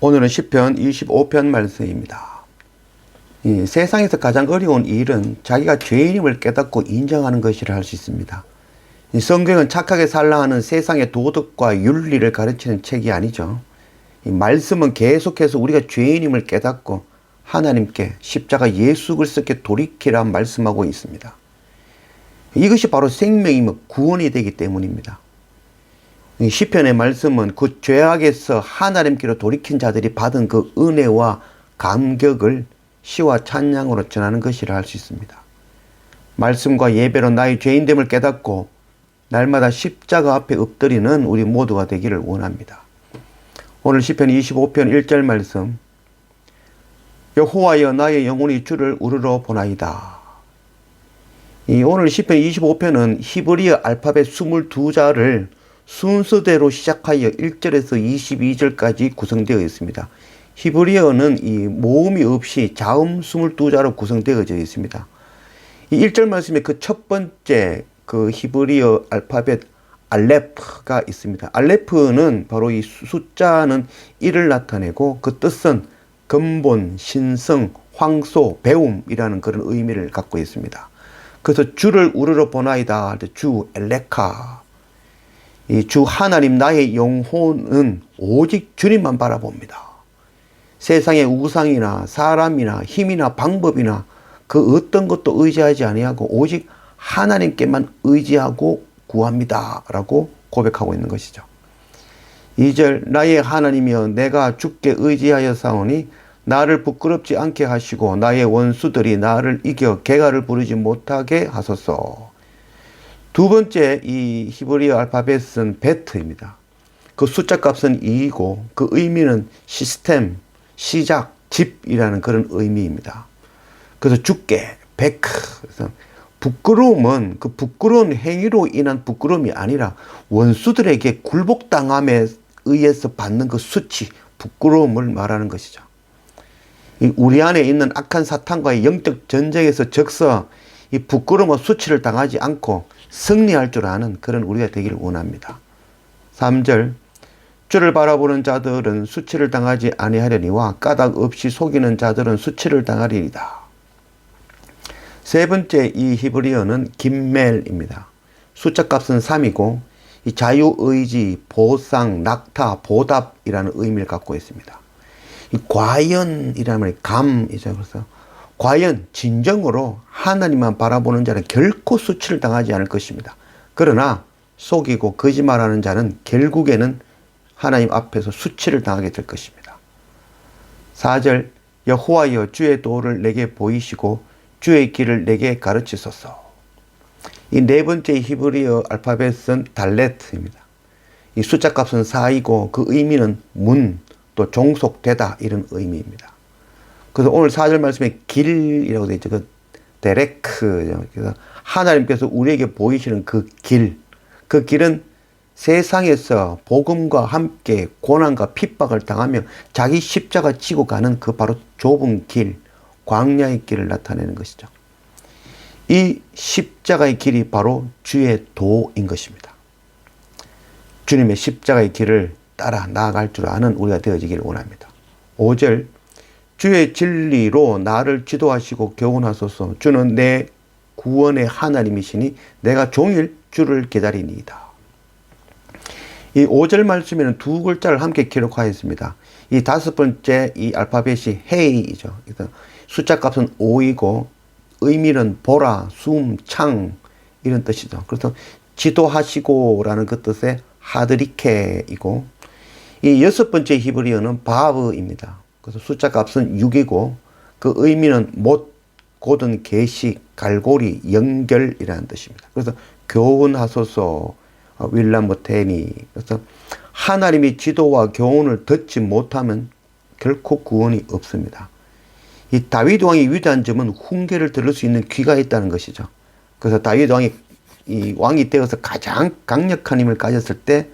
오늘은 시편 25편 말씀입니다. 이 세상에서 가장 어려운 일은 자기가 죄인임을 깨닫고 인정하는 것이라 할 수 있습니다. 이 성경은 착하게 살라 하는 세상의 도덕과 윤리를 가르치는 책이 아니죠. 이 말씀은 계속해서 우리가 죄인임을 깨닫고 하나님께 십자가 예수 그리스도께 돌이키라 말씀하고 있습니다. 이것이 바로 생명이며 구원이 되기 때문입니다. 시편의 말씀은 그 죄악에서 하나님께로 돌이킨 자들이 받은 그 은혜와 감격을 시와 찬양으로 전하는 것이라 할 수 있습니다. 말씀과 예배로 나의 죄인됨을 깨닫고 날마다 십자가 앞에 엎드리는 우리 모두가 되기를 원합니다. 오늘 시편 25편 1절 말씀, 여호와여 나의 영혼이 주를 우러러 보나이다. 오늘 시편 25편은 히브리어 알파벳 22자를 순서대로 시작하여 1절에서 22절까지 구성되어 있습니다. 히브리어는 이 모음이 없이 자음 22자로 구성되어져 있습니다. 이 1절 말씀에 그 첫 번째 그 히브리어 알파벳 알레프가 있습니다. 알레프는 바로 이 숫자는 1을 나타내고 그 뜻은 근본, 신성, 황소, 배움이라는 그런 의미를 갖고 있습니다. 그래서 주를 우러러 보나이다 할 때 주 엘레카, 이 주 하나님 나의 영혼은 오직 주님만 바라봅니다. 세상의 우상이나 사람이나 힘이나 방법이나 그 어떤 것도 의지하지 아니하고 오직 하나님께만 의지하고 구합니다 라고 고백하고 있는 것이죠. 2절 나의 하나님이여 내가 주께 의지하여 사오니 나를 부끄럽지 않게 하시고 나의 원수들이 나를 이겨 개가를 부르지 못하게 하소서. 두 번째 이 히브리어 알파벳은 베트입니다. 그 숫자 값은 2이고 그 의미는 시스템, 시작, 집이라는 그런 의미입니다. 그래서 주께, 베크. 그래서 부끄러움은 그 부끄러운 행위로 인한 부끄러움이 아니라 원수들에게 굴복당함에 의해서 받는 그 수치, 부끄러움을 말하는 것이죠. 우리 안에 있는 악한 사탄과의 영적 전쟁에서 적서 이 부끄러움과 수치를 당하지 않고 승리할 줄 아는 그런 우리가 되기를 원합니다. 3절 주를 바라보는 자들은 수치를 당하지 아니하려니와 까닭 없이 속이는 자들은 수치를 당하리이다. 세 번째 이 히브리어는 김멜입니다. 숫자 값은 3이고 이 자유의지, 보상, 낙타, 보답이라는 의미를 갖고 있습니다. 이 과연이라는 말이 감이죠. 그래서 과연 진정으로 하나님만 바라보는 자는 결코 수치를 당하지 않을 것입니다. 그러나 속이고 거짓말하는 자는 결국에는 하나님 앞에서 수치를 당하게 될 것입니다. 4절 여호와여 주의 도를 내게 보이시고 주의 길을 내게 가르치소서. 이 네 번째 히브리어 알파벳은 달레트입니다. 이 숫자 값은 4이고 그 의미는 문, 또 종속되다 이런 의미입니다. 그래서 오늘 4절 말씀에 길이라고 되어 있죠. 그 데레크. 그래서 하나님께서 우리에게 보이시는 그 길. 그 길은 세상에서 복음과 함께 고난과 핍박을 당하며 자기 십자가 지고 가는 그 바로 좁은 길, 광야의 길을 나타내는 것이죠. 이 십자가의 길이 바로 주의 도인 것입니다. 주님의 십자가의 길을 따라 나아갈 줄 아는 우리가 되어지기를 원합니다. 5절 주의 진리로 나를 지도하시고 교훈하소서. 주는 내 구원의 하나님이시니 내가 종일 주를 기다리니이다. 이 5절 말씀에는 두 글자를 함께 기록하였습니다. 이 다섯 번째 이 알파벳이 헤이죠. 숫자 값은 5이고 의미는 보라, 숨, 창 이런 뜻이죠. 그래서 지도하시고라는 그 뜻의 하드리케이고 이 여섯 번째 히브리어는 바브입니다. 그래서 숫자 값은 6이고 그 의미는 못, 곧은 계시, 갈고리, 연결이라는 뜻입니다. 그래서 교훈하소서, 윌라모테니. 그래서 하나님이 지도와 교훈을 듣지 못하면 결코 구원이 없습니다. 이 다윗 왕이 위대한 점은 훈계를 들을 수 있는 귀가 있다는 것이죠. 그래서 다윗 왕이 이 왕이 되어서 가장 강력한 힘을 가졌을 때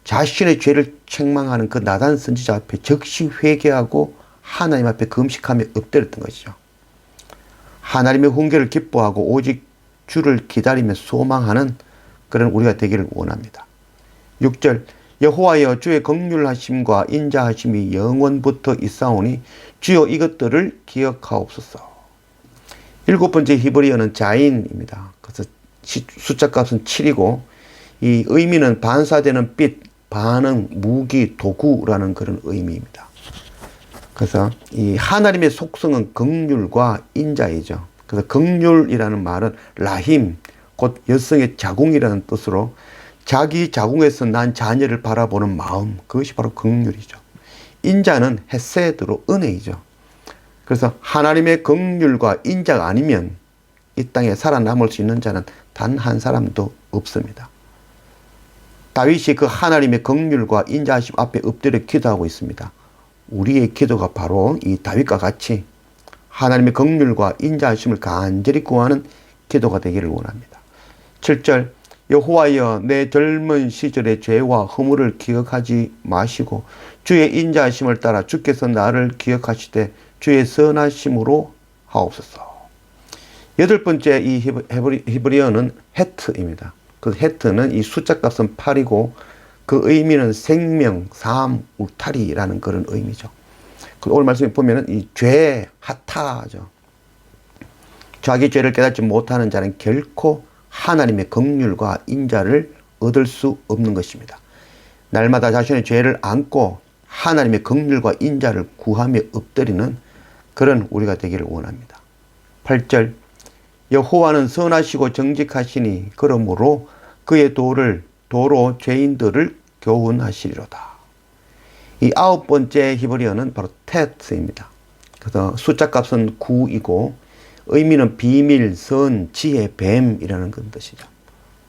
자신의 죄를 책망하는 그 나단 선지자 앞에 즉시 회개하고 하나님 앞에 금식하며 엎드렸던 것이죠. 하나님의 훈계를 기뻐하고 오직 주를 기다리며 소망하는 그런 우리가 되기를 원합니다. 6절 여호와여 주의 긍휼하심과 인자하심이 영원부터 있사오니 주여 이것들을 기억하옵소서. 7번째 히브리어는 자인입니다. 그래서 숫자 값은 7이고 이 의미는 반사되는 빛, 반응, 무기, 도구라는 그런 의미입니다. 그래서 이 하나님의 속성은 긍휼과 인자이죠. 그래서 긍휼이라는 말은 라힘, 곧 여성의 자궁이라는 뜻으로 자기 자궁에서 난 자녀를 바라보는 마음, 그것이 바로 긍휼이죠. 인자는 헤세드로 은혜이죠. 그래서 하나님의 긍휼과 인자가 아니면 이 땅에 살아남을 수 있는 자는 단 한 사람도 없습니다. 다윗이 그 하나님의 긍휼과 인자하심 앞에 엎드려 기도하고 있습니다. 우리의 기도가 바로 이 다윗과 같이 하나님의 긍휼과 인자하심을 간절히 구하는 기도가 되기를 원합니다. 7절 여호와여 내 젊은 시절의 죄와 허물을 기억하지 마시고 주의 인자하심을 따라 주께서 나를 기억하시되 주의 선하심으로 하옵소서. 8번째 이 히브리어는 헤트입니다. 그 헤트는 이 숫자 값은 8이고 그 의미는 생명, 삶, 울타리라는 그런 의미죠. 오늘 말씀에 보면은 이 죄, 하타죠. 자기 죄를 깨닫지 못하는 자는 결코 하나님의 긍휼과 인자를 얻을 수 없는 것입니다. 날마다 자신의 죄를 안고 하나님의 긍휼과 인자를 구하며 엎드리는 그런 우리가 되기를 원합니다. 8절 여호와는 선하시고 정직하시니 그러므로 그의 도로 죄인들을 교훈하시리로다. 이 9번째 히브리어는 바로 테트입니다. 그래서 숫자 값은 9이고 의미는 비밀, 선, 지혜, 뱀이라는 그런 뜻이죠.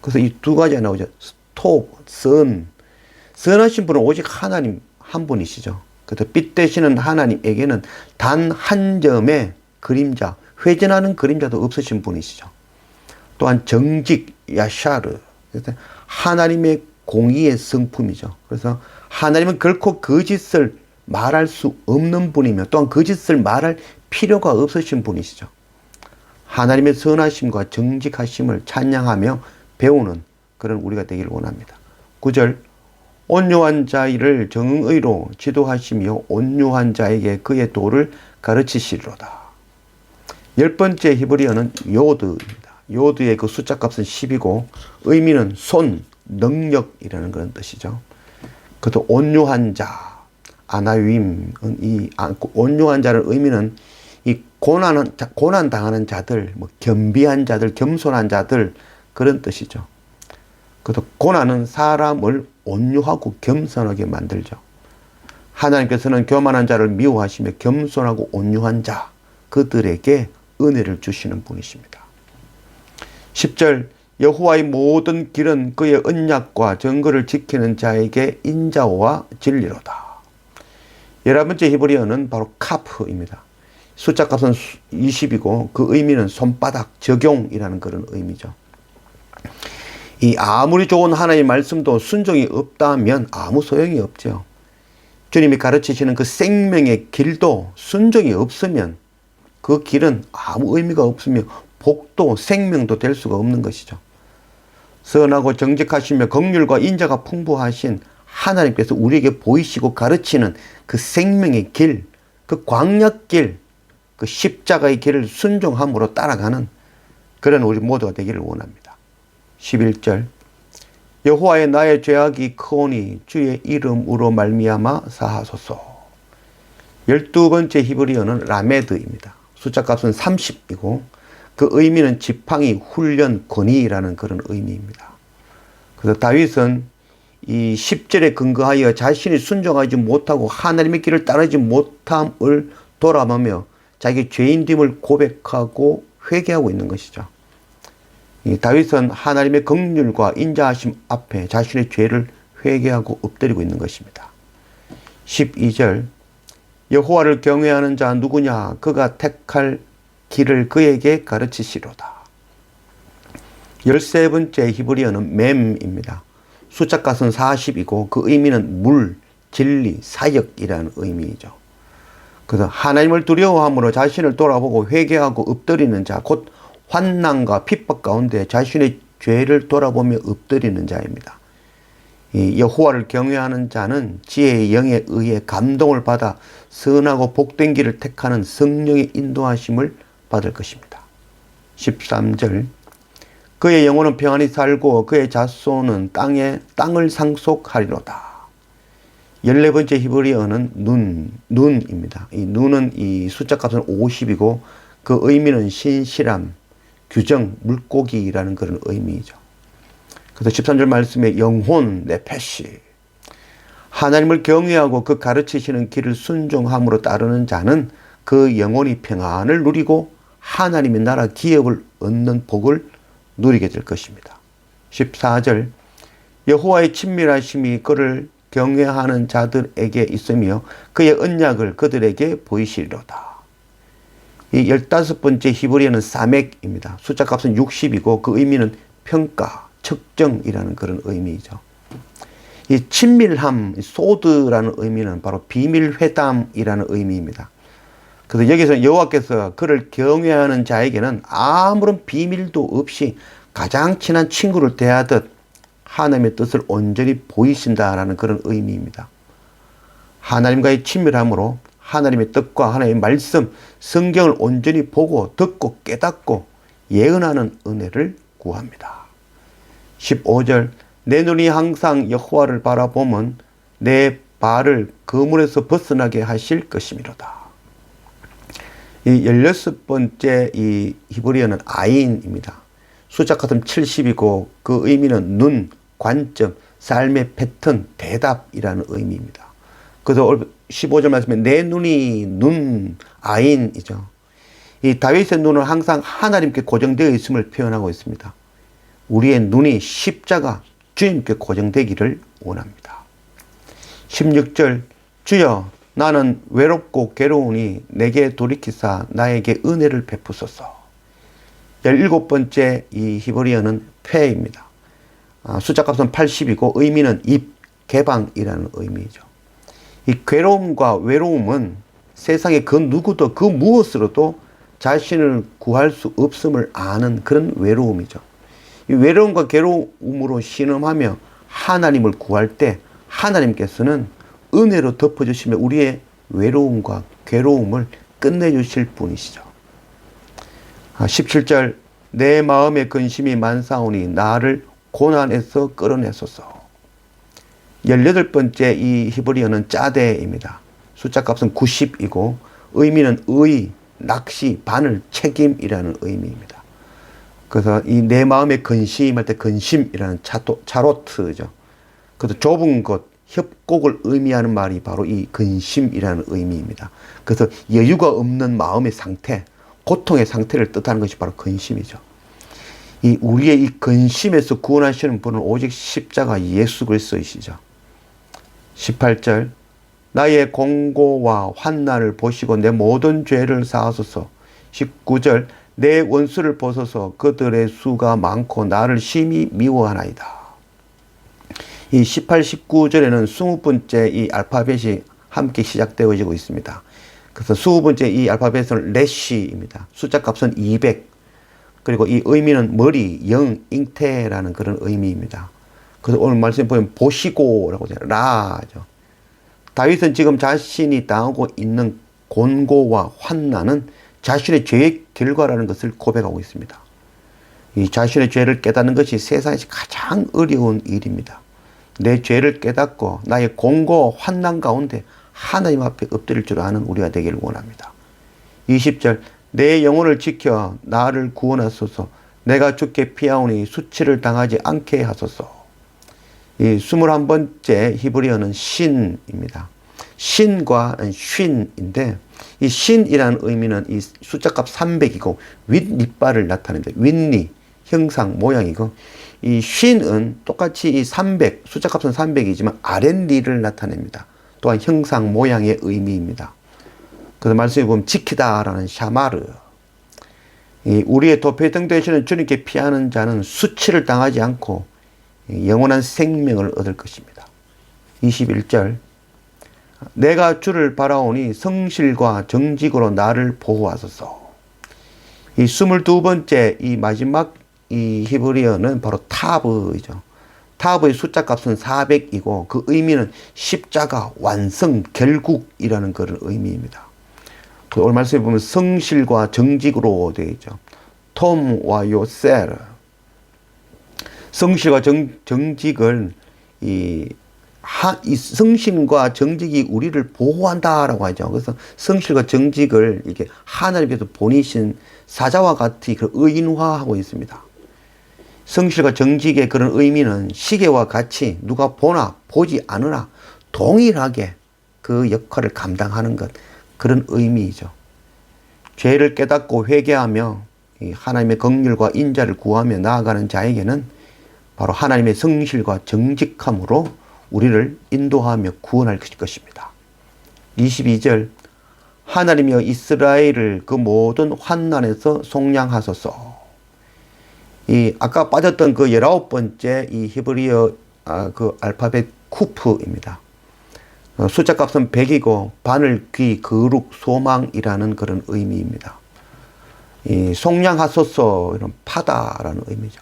그래서 이 두 가지가 나오죠. 스톱, 선. 선하신 분은 오직 하나님 한 분이시죠. 그래서 빛 되시는 하나님에게는 단 한 점의 그림자, 회전하는 그림자도 없으신 분이시죠. 또한 정직, 야샤르. 그래서 하나님의 공의의 성품이죠. 그래서 하나님은 결코 거짓을 말할 수 없는 분이며 또한 거짓을 말할 필요가 없으신 분이시죠. 하나님의 선하심과 정직하심을 찬양하며 배우는 그런 우리가 되기를 원합니다. 9절 온유한 자를 정의로 지도하시며 온유한 자에게 그의 도를 가르치시리로다. 10번째 히브리어는 요드입니다. 요드의 그 숫자 값은 10이고 의미는 손, 능력이라는 그런 뜻이죠. 그것도 온유한 자, 아나윈은 이 온유한 자를 의미는 이 고난 당하는 자들, 뭐 겸비한 자들, 겸손한 자들 그런 뜻이죠. 그래서 고난은 사람을 온유하고 겸손하게 만들죠. 하나님께서는 교만한 자를 미워하시며 겸손하고 온유한 자 그들에게 은혜를 주시는 분이십니다. 10절 여호와의 모든 길은 그의 언약과 정거를 지키는 자에게 인자와 진리로다. 11번째 히브리어는 바로 카프입니다. 숫자 값은 20이고 그 의미는 손바닥, 적용이라는 그런 의미죠. 이 아무리 좋은 하나님의 말씀도 순종이 없다면 아무 소용이 없죠. 주님이 가르치시는 그 생명의 길도 순종이 없으면 그 길은 아무 의미가 없으며 복도 생명도 될 수가 없는 것이죠. 선하고 정직하시며 긍휼과 인자가 풍부하신 하나님께서 우리에게 보이시고 가르치는 그 생명의 길, 그 광야길, 그 십자가의 길을 순종함으로 따라가는 그런 우리 모두가 되기를 원합니다. 11절 여호와의 나의 죄악이 크오니 주의 이름으로 말미암아 사하소서. 12번째 히브리어는 라메드입니다. 숫자 값은 30이고 그 의미는 지팡이, 훈련, 권위라는 그런 의미입니다. 그래서 다윗은 이 10절에 근거하여 자신이 순종하지 못하고 하나님의 길을 따르지 못함을 돌아보며 자기 죄인됨을 고백하고 회개하고 있는 것이죠. 이 다윗은 하나님의 긍휼과 인자하심 앞에 자신의 죄를 회개하고 엎드리고 있는 것입니다. 12절 여호와를 경외하는 자 누구냐 그가 택할 길을 그에게 가르치시로다. 13번째 히브리어는 맴입니다. 숫자 값은 40이고 그 의미는 물, 진리, 사역이라는 의미이죠. 그래서 하나님을 두려워함으로 자신을 돌아보고 회개하고 엎드리는 자, 곧 환난과 핍박 가운데 자신의 죄를 돌아보며 엎드리는 자입니다. 이 여호와를 경외하는 자는 지혜의 영에 의해 감동을 받아 선하고 복된 길을 택하는 성령의 인도하심을 받을 것입니다. 13절 그의 영혼은 평안히 살고 그의 자손은 땅을 상속하리로다. 14번째 히브리어는 눈입니다. 이 눈은 이 숫자 값은 50이고 그 의미는 신실함, 규정, 물고기라는 그런 의미이죠. 그래서 13절 말씀에 영혼, 네페시. 하나님을 경외하고 그 가르치시는 길을 순종함으로 따르는 자는 그 영혼이 평안을 누리고 하나님의 나라 기업을 얻는 복을 누리게 될 것입니다. 14절 여호와의 친밀하심이 그를 경외하는 자들에게 있으며 그의 언약을 그들에게 보이시리로다. 이 15번째 히브리어는 사맥입니다. 숫자 값은 60이고 그 의미는 평가, 측정이라는 그런 의미이죠. 이 친밀함, 소드라는 의미는 바로 비밀회담이라는 의미입니다. 그래서 여기서 여호와께서 그를 경외하는 자에게는 아무런 비밀도 없이 가장 친한 친구를 대하듯 하나님의 뜻을 온전히 보이신다라는 그런 의미입니다. 하나님과의 친밀함으로 하나님의 뜻과 하나님의 말씀, 성경을 온전히 보고 듣고 깨닫고 예언하는 은혜를 구합니다. 15절 내 눈이 항상 여호와를 바라보면 내 발을 그물에서 벗어나게 하실 것이미로다. 이 16번째 이 히브리어는 아인입니다. 숫자 같은 70이고 그 의미는 눈, 관점, 삶의 패턴, 대답이라는 의미입니다. 그래서 15절 말씀에 내 눈이 눈, 아인이죠. 이 다윗의 눈은 항상 하나님께 고정되어 있음을 표현하고 있습니다. 우리의 눈이 십자가 주님께 고정되기를 원합니다. 16절 주여 나는 외롭고 괴로우니 내게 돌이키사 나에게 은혜를 베푸소서. 17번째 이 히브리어는 폐입니다. 숫자 값은 80이고 의미는 입, 개방이라는 의미죠. 이 괴로움과 외로움은 세상에 그 누구도 그 무엇으로도 자신을 구할 수 없음을 아는 그런 외로움이죠. 이 외로움과 괴로움으로 신음하며 하나님을 구할 때 하나님께서는 은혜로 덮어주시며 우리의 외로움과 괴로움을 끝내주실 분이시죠. 17절 내 마음의 근심이 많사오니 나를 고난에서 끌어내소서. 18번째 이 히브리어는 짜데입니다. 숫자 값은 90이고 의미는 의, 낚시, 바늘, 책임이라는 의미입니다. 그래서 이 내 마음의 근심할 때 근심이라는 차로트죠. 그래서 좁은 곳, 협곡을 의미하는 말이 바로 이 근심이라는 의미입니다. 그래서 여유가 없는 마음의 상태, 고통의 상태를 뜻하는 것이 바로 근심이죠. 이 우리의 이 근심에서 구원하시는 분은 오직 십자가 예수 그리스도이시죠. 18절 나의 공고와 환난을 보시고 내 모든 죄를 사하소서. 19절 내 원수를 보소서. 그들의 수가 많고 나를 심히 미워하나이다. 이 18, 19절에는 20번째 이 알파벳이 함께 시작되어지고 있습니다. 그래서 20번째 이 알파벳은 레시입니다. 숫자 값은 200. 그리고 이 의미는 머리, 영, 잉태라는 그런 의미입니다. 그래서 오늘 말씀 보면 보시고라고 해요. 라죠. 다윗은 지금 자신이 당하고 있는 곤고와 환난은 자신의 죄의 결과라는 것을 고백하고 있습니다. 이 자신의 죄를 깨닫는 것이 세상에서 가장 어려운 일입니다. 내 죄를 깨닫고 나의 공고와 환난 가운데 하나님 앞에 엎드릴 줄 아는 우리가 되기를 원합니다. 20절 내 영혼을 지켜 나를 구원하소서. 내가 죽게 피하오니 수치를 당하지 않게 하소서. 이 21번째 히브리어는 신입니다. 신과 쉰인데 이 신이라는 의미는 이 숫자값 300이고 윗니빨을 나타냅니다. 윗니, 형상, 모양이고 이 쉰은 똑같이 이 300, 숫자값은 300이지만 아랫니를 나타냅니다. 또한 형상, 모양의 의미입니다. 그래서 말씀에 보면 지키다라는 샤마르. 우리의 도표에 되시는 주님께 피하는 자는 수치를 당하지 않고 영원한 생명을 얻을 것입니다. 21절 내가 주를 바라오니 성실과 정직으로 나를 보호하소서. 이 22번째 이 마지막 이 히브리어는 바로 타브이죠. 타브의 숫자 값은 400이고 그 의미는 십자가, 완성, 결국이라는 그런 의미입니다. 그 오늘 말씀에 보면 성실과 정직으로 되어 있죠. 톰와 요셀. 성실과 정직을 이 성실과 정직이 우리를 보호한다라고 하죠. 그래서 성실과 정직을 이게 하나님께서 보내신 사자와 같이 그 의인화하고 있습니다. 성실과 정직의 그런 의미는 시계와 같이 누가 보나 보지 않으나 동일하게 그 역할을 감당하는 것, 그런 의미이죠. 죄를 깨닫고 회개하며 하나님의 긍휼과 인자를 구하며 나아가는 자에게는 바로 하나님의 성실과 정직함으로 우리를 인도하며 구원할 것입니다. 22절, 하나님이여 이스라엘을 그 모든 환난에서 속량하소서. 아까 빠졌던 그 19번째 이 히브리어 그 알파벳 쿠프입니다. 숫자 값은 100이고 바늘, 귀, 거룩, 소망이라는 그런 의미입니다. 속량하소서, 이런 파다라는 의미죠.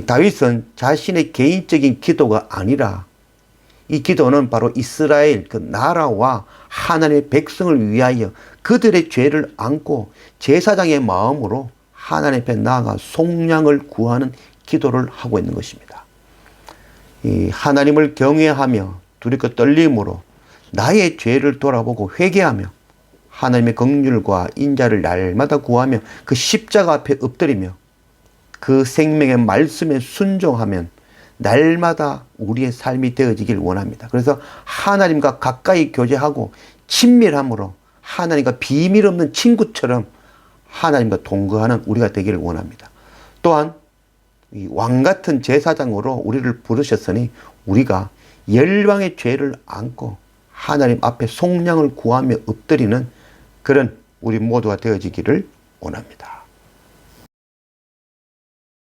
다윗은 자신의 개인적인 기도가 아니라 이 기도는 바로 이스라엘 그 나라와 하나님의 백성을 위하여 그들의 죄를 안고 제사장의 마음으로 하나님 앞에 나아가 속량을 구하는 기도를 하고 있는 것입니다. 하나님을 경외하며 두렵고 떨림으로 나의 죄를 돌아보고 회개하며 하나님의 긍휼과 인자를 날마다 구하며 그 십자가 앞에 엎드리며 그 생명의 말씀에 순종하면 날마다 우리의 삶이 되어지길 원합니다. 그래서 하나님과 가까이 교제하고 친밀함으로 하나님과 비밀 없는 친구처럼 하나님과 동거하는 우리가 되기를 원합니다. 또한 왕같은 제사장으로 우리를 부르셨으니 우리가 열방의 죄를 안고 하나님 앞에 속량을 구하며 엎드리는 그런 우리 모두가 되어지기를 원합니다.